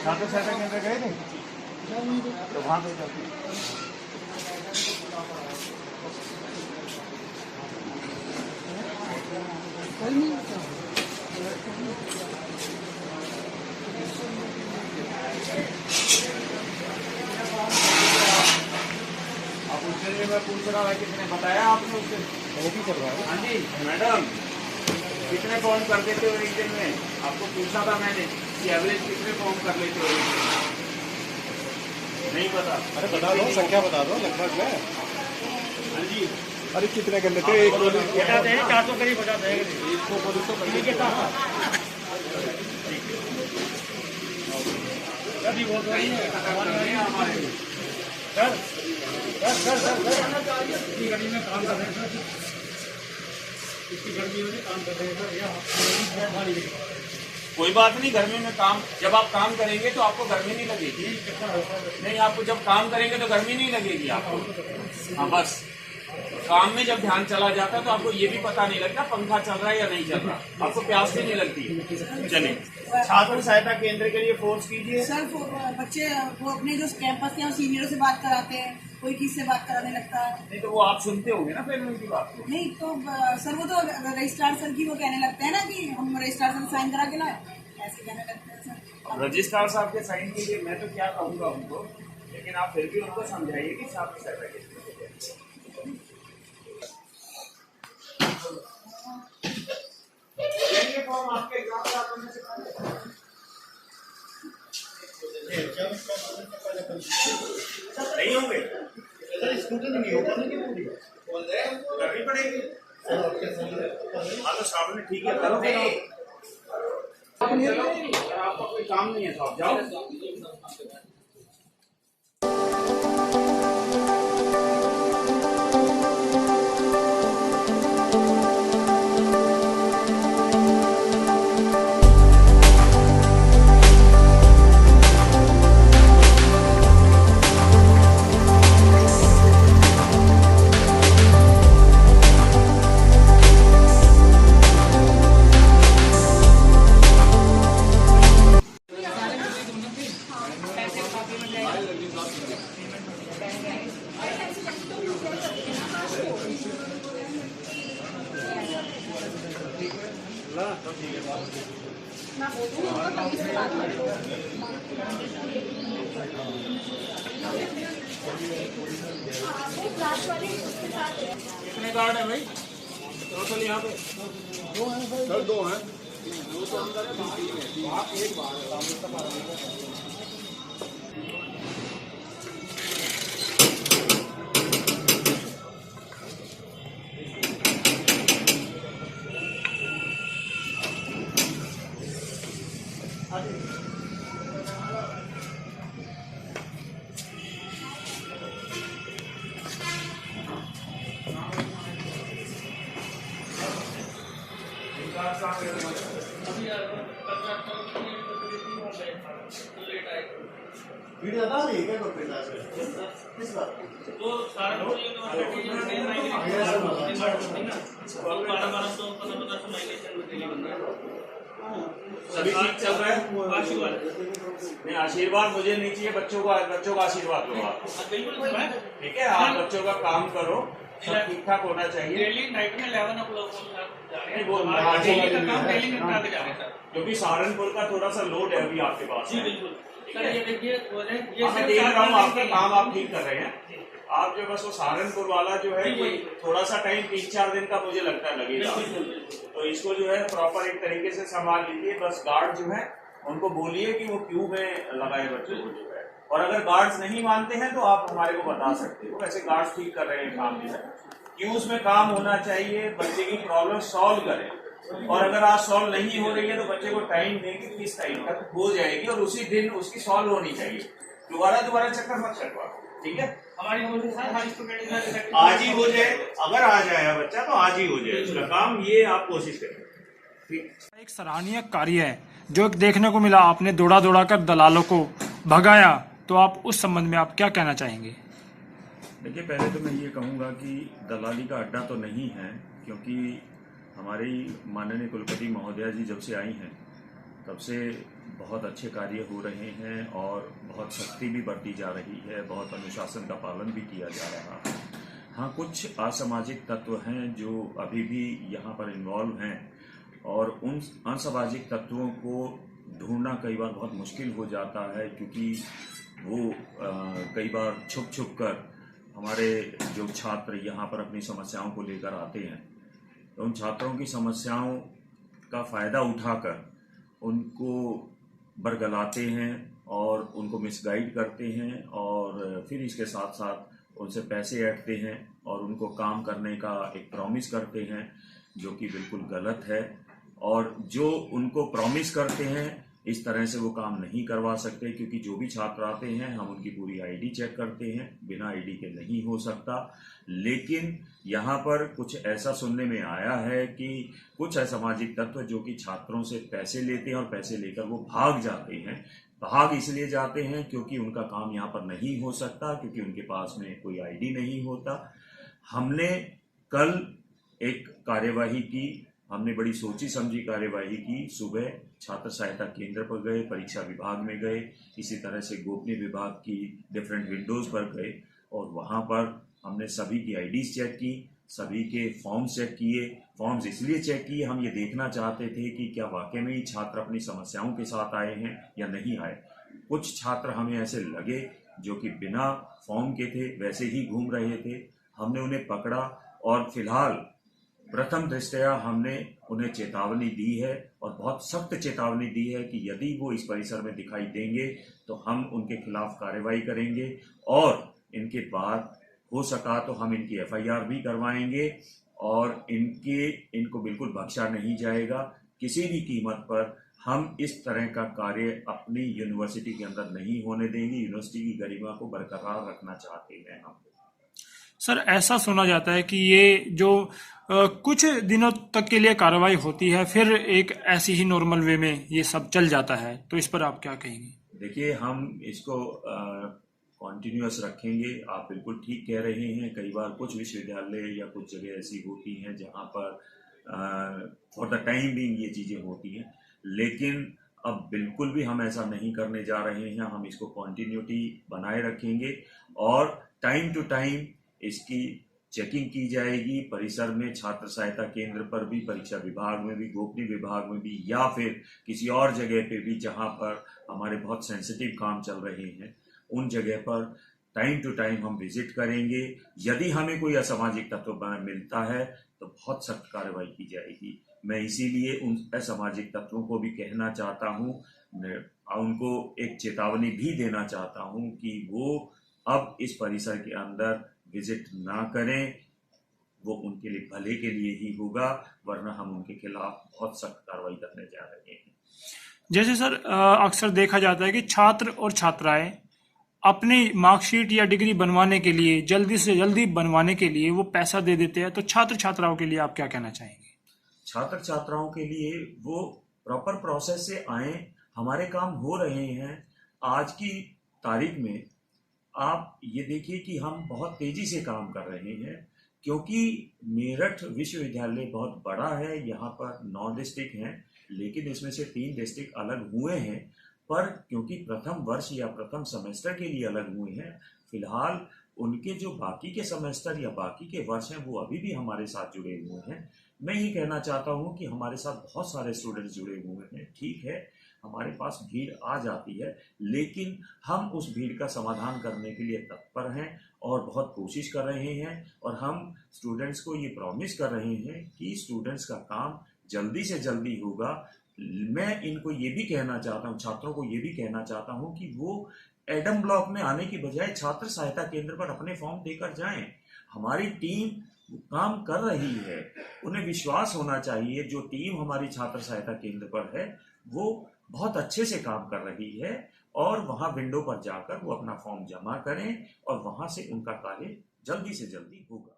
छात्र सहायता केंद्र गए थे तो वहाँ पे जाते आप उसके लिए मैं पूछ रहा है कितने बताया आपने उससे वो भी कर रहा है। हाँ जी मैडम कितने फॉर्म कर देते हो एक दिन में? आपको पूछा था मैंने कि एवरेज कितने फॉर्म कर लेते हो एक दिन में? नहीं पता? अरे बता दो, संख्या बता दो लगभग में। हाँ जी अरे कितने कर लेते हो? एक बता दें 400 करीब बता देंगे। इसको पुलिस को करने के साथ अभी वो तो नहीं है हमारे सर इतनी गर्मी में काम कर रहे हैं सर, इतनी गर्मी में काम कर रहे हैं सर। कोई बात नहीं, गर्मी में काम जब आप काम करेंगे तो आपको गर्मी नहीं लगेगी। नहीं आपको जब काम करेंगे तो गर्मी नहीं लगेगी आपको। हाँ बस काम में जब ध्यान चला जाता है तो आपको ये भी पता नहीं लगता पंखा चल रहा है या नहीं चल रहा, आपको प्यास भी नहीं लगती। चलिए छात्र सहायता केंद्र के लिए फोर्स कीजिए। सर बच्चे वो अपने जो कैंपस के सीनियरों से बात कराते हैं, कोई किससे बात कराने लगता है। नहीं तो वो आप सुनते होंगे ना फिर उनकी बात। नहीं तो सर वो तो रजिस्ट्रार सर की वो कहने लगते हैं ना कि हम रजिस्ट्रार सर साइन करा के लाए, ऐसे कहने लगते हैं सर। रजिस्ट्रार साहब के साइन के लिए मैं तो क्या कहूँगा उनको, लेकिन आप फिर भी उनको समझाइए कि छात्र सहायता केंद्र आपके एग्जाम से नहीं होंगे सर, स्कूटर नहीं होगा करनी पड़ेगी। हाँ तो साहब ने ठीक है करो, आपका कोई काम नहीं है तो आप जाओ। कितने कार्ड है भाई टोटल यहाँ पे? दो हैं सर, दो हैं। दो तो अंदर है, बाकी है एक बार वीडियो बता रही है क्या कोई पिता से किस बात तो सारा यूनिवर्सिटी सभी ठीक चल रहा है। नहीं आशीर्वाद मुझे नहीं चाहिए, बच्चों का आशीर्वाद लो आप। ठीक है आप बच्चों का काम करो, सब ठीक ठाक होना चाहिए। डेली नाइट में 11 o'clock नहीं वो क्योंकि सहारनपुर का थोड़ा सा लोड है अभी आपके पास। जी बिल्कुल सर, ये देखिए मैं देख रहा हूँ आपका काम आप ठीक कर रहे हैं। आप जो बस वो सहारनपुर वाला जो है ये थोड़ा सा टाइम 3-4 दिन का मुझे लगता है लगेगा, तो इसको जो है प्रॉपर एक तरीके से संभाल लीजिए। बस गार्ड जो है उनको बोलिए कि वो क्यू में लगाए बच्चों को जो है, और अगर गार्ड्स नहीं मानते हैं तो आप हमारे को बता सकते हो। वैसे गार्ड्स ठीक कर रहे हैं काम जो है, क्यूज में काम होना चाहिए, बच्चे की प्रॉब्लम सॉल्व करें। और अगर आज सॉल्व नहीं हो रही है तो बच्चे को टाइम देंगे, किस टाइम तक हो जाएगी और उसी दिन उसकी सॉल्व होनी चाहिए। दोबारा चक्कर मत चलवा, ठीक है? हमारी हर स्टूडेंट आज ही हो जाए, अगर आ जाए बच्चा तो आज ही हो जाए उसका काम, ये आप कोशिश करें। एक सराहनीय कार्य है जो देखने को मिला, आपने दौड़ा कर दलालों को भगाया, तो आप उस संबंध में आप क्या कहना चाहेंगे? देखिए, पहले तो मैं ये कहूँगा कि दलाली का अड्डा तो नहीं है, क्योंकि हमारी माननीय कुलपति महोदया जी जब से आई हैं तब से बहुत अच्छे कार्य हो रहे हैं और बहुत सख्ती भी बरती जा रही है, बहुत अनुशासन का पालन भी किया जा रहा है। हाँ, कुछ असामाजिक तत्व हैं जो अभी भी यहाँ पर इन्वॉल्व हैं और उन असामाजिक तत्वों को ढूंढना कई बार बहुत मुश्किल हो जाता है, क्योंकि वो कई बार छुप छुप कर हमारे जो छात्र यहाँ पर अपनी समस्याओं को लेकर आते हैं, तो उन छात्रों की समस्याओं का फ़ायदा उठाकर उनको बरगलाते हैं और उनको मिसगाइड करते हैं और फिर इसके साथ साथ उनसे पैसे ऐंठते हैं और उनको काम करने का एक प्रॉमिस करते हैं, जो कि बिल्कुल गलत है। और जो उनको प्रॉमिस करते हैं इस तरह से वो काम नहीं करवा सकते, क्योंकि जो भी छात्र आते हैं हम उनकी पूरी आईडी चेक करते हैं, बिना आईडी के नहीं हो सकता। लेकिन यहाँ पर कुछ ऐसा सुनने में आया है कि कुछ असामाजिक तत्व जो कि छात्रों से पैसे लेते हैं और पैसे लेकर वो भाग जाते हैं। भाग इसलिए जाते हैं क्योंकि उनका काम यहाँ पर नहीं हो सकता, क्योंकि उनके पास में कोई आईडी नहीं होता। हमने कल एक कार्यवाही की, हमने बड़ी सोची समझी कार्यवाही की। सुबह छात्र सहायता केंद्र पर गए, परीक्षा विभाग में गए, इसी तरह से गोपनीय विभाग की डिफरेंट विंडोज़ पर गए और वहाँ पर हमने सभी की आईडीज़ चेक की, सभी के फॉर्म्स चेक किए। फॉर्म्स इसलिए चेक किए, हम ये देखना चाहते थे कि क्या वाकई में ही छात्र अपनी समस्याओं के साथ आए हैं या नहीं आए। कुछ छात्र हमें ऐसे लगे जो कि बिना फॉर्म के थे, वैसे ही घूम रहे थे। हमने उन्हें पकड़ा और फिलहाल प्रथम दृष्टया हमने उन्हें चेतावनी दी है और बहुत सख्त चेतावनी दी है कि यदि वो इस परिसर में दिखाई देंगे तो हम उनके खिलाफ कार्रवाई करेंगे और इनके बाद हो सका तो हम इनकी एफआईआर भी करवाएंगे और इनको बिल्कुल बख्शा नहीं जाएगा। किसी भी कीमत पर हम इस तरह का कार्य अपनी यूनिवर्सिटी के अंदर नहीं होने देंगे। यूनिवर्सिटी की गरिमा को बरकरार रखना चाहते हैं हम। सर, ऐसा सुना जाता है कि ये जो कुछ दिनों तक के लिए कार्रवाई होती है, फिर एक ऐसी ही नॉर्मल वे में ये सब चल जाता है, तो इस पर आप क्या कहेंगे? देखिए, हम इसको कॉन्टिन्यूअस रखेंगे। आप बिल्कुल ठीक कह रहे हैं। कई बार कुछ विश्वविद्यालय या कुछ जगह ऐसी होती हैं जहाँ पर फॉर द टाइम बीइंग ये चीज़ें होती हैं, लेकिन अब बिल्कुल भी हम ऐसा नहीं करने जा रहे हैं। हम इसको कॉन्टिन्यूटी बनाए रखेंगे और टाइम टू टाइम इसकी चेकिंग की जाएगी। परिसर में, छात्र सहायता केंद्र पर भी, परीक्षा विभाग में भी, गोपनीय विभाग में भी, या फिर किसी और जगह पे भी जहां पर हमारे बहुत सेंसिटिव काम चल रहे हैं, उन जगह पर टाइम टू टाइम हम विजिट करेंगे। यदि हमें कोई असामाजिक तत्व मिलता है तो बहुत सख्त कार्रवाई की जाएगी। मैं इसीलिए उन असामाजिक तत्वों को भी कहना चाहता हूँ, उनको एक चेतावनी भी देना चाहता हूँ कि वो अब इस परिसर के अंदर विजिट ना करें। वो उनके लिए भले के लिए ही होगा, वरना हम उनके खिलाफ बहुत सख्त कार्रवाई करने जा रहे हैं। जैसे सर, अक्सर देखा जाता है कि छात्र और छात्राएं अपनी मार्कशीट या डिग्री बनवाने के लिए, जल्दी से जल्दी बनवाने के लिए वो पैसा दे देते हैं, तो छात्र छात्राओं के लिए आप क्या कहना चाहेंगे? छात्र छात्राओं के लिए वो प्रॉपर प्रोसेस से आए, हमारे काम हो रहे हैं। आज की तारीख में आप ये देखिए कि हम बहुत तेजी से काम कर रहे हैं, क्योंकि मेरठ विश्वविद्यालय बहुत बड़ा है। यहाँ पर 9 डिस्ट्रिक्ट हैं, लेकिन इसमें से 3 डिस्ट्रिक्ट अलग हुए हैं, पर क्योंकि प्रथम वर्ष या प्रथम सेमेस्टर के लिए अलग हुए हैं, फिलहाल उनके जो बाकी के सेमेस्टर या बाकी के वर्ष हैं वो अभी भी हमारे साथ जुड़े हुए हैं। मैं ये कहना चाहता हूँ कि हमारे साथ बहुत सारे स्टूडेंट्स जुड़े हुए हैं। ठीक है, हमारे पास भीड़ आ जाती है, लेकिन हम उस भीड़ का समाधान करने के लिए तत्पर हैं और बहुत कोशिश कर रहे हैं और हम स्टूडेंट्स को ये प्रॉमिस कर रहे हैं कि स्टूडेंट्स का काम जल्दी से जल्दी होगा। मैं इनको ये भी कहना चाहता हूँ, छात्रों को ये भी कहना चाहता हूँ कि वो एडम ब्लॉक में आने की बजाय छात्र सहायता केंद्र पर अपने फॉर्म देकर जाएं। हमारी टीम काम कर रही है, उन्हें विश्वास होना चाहिए। जो टीम हमारी छात्र सहायता केंद्र पर है वो बहुत अच्छे से काम कर रही है और वहां विंडो पर जाकर वो अपना फॉर्म जमा करें और वहां से उनका कार्य जल्दी से जल्दी होगा।